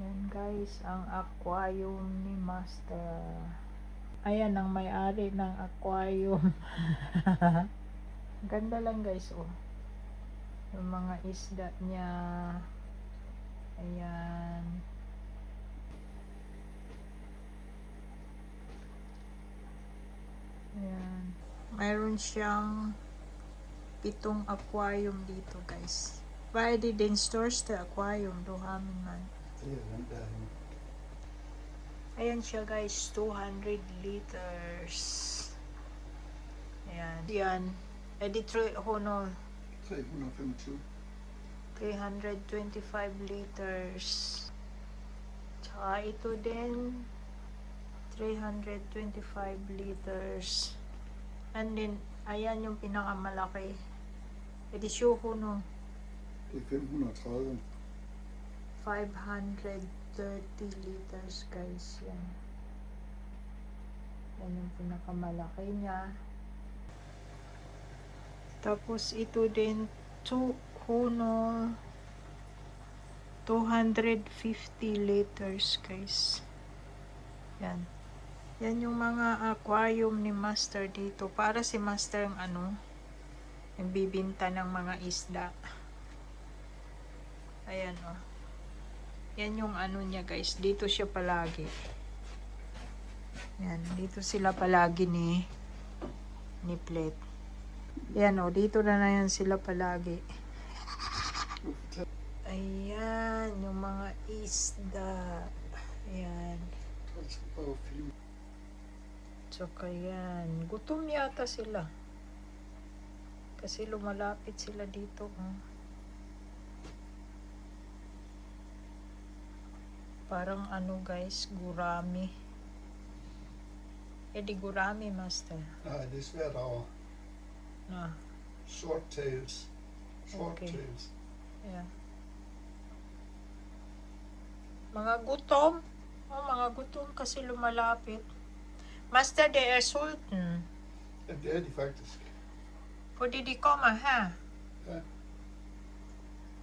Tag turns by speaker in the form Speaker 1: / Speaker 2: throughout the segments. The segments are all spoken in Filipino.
Speaker 1: Yan guys, ang aquarium ni Master. Ayan ang may-ari ng aquarium. Ganda lang guys, oh. Yung mga isda niya. Ayan. Ayan. Mayroon siyang 7 aquarium dito guys. Pwede din stores the aquarium. Duhamin man. Ayan siya guys, 200 liters. Ayan. Yan. Edi
Speaker 2: 325.
Speaker 1: 325 liters. Tsaka ito din 325 liters. And then, ayan yung pinakamalaki. Edi syuho no.
Speaker 2: Det er 530.
Speaker 1: 530 liters guys. Yan. Yan yung pinakamalaki niya. Tapos ito din 250 liters guys. Yan. Yan yung mga aquarium ni Master dito. Para si Master ang yung bibinta ng mga isda. Ayan o. Yan yung niya guys. Dito siya palagi. Yan. Dito sila palagi ni Plet. Yan o. Dito na yan sila palagi. Ayan. Yung mga isda. Ayan. Tsaka yan. Gutom yata sila. Kasi lumalapit sila dito. Parang guys, gurami. Di gurami, Master.
Speaker 2: Nej, det er svært over. Short tails.
Speaker 1: Okay. Yeah. Mga gutom. Mga gutom kasi lumalapit. Master, they are sultan.
Speaker 2: Ja, det er de faktisk.
Speaker 1: Fordi de kommer her.
Speaker 2: Ja.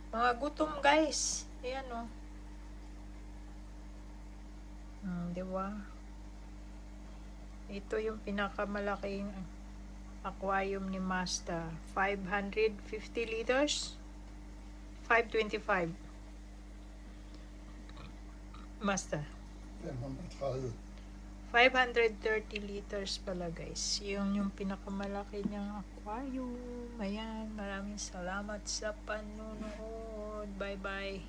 Speaker 1: Mga gutom guys. Ayan o. Diba? Ito yung pinakamalaking aquarium ni Master. 550 liters. 525. Master.
Speaker 2: 530.
Speaker 1: 530 liters pala guys. Yung pinakamalaki niyang aquarium. Ayan. Maraming salamat sa panonood. Bye bye.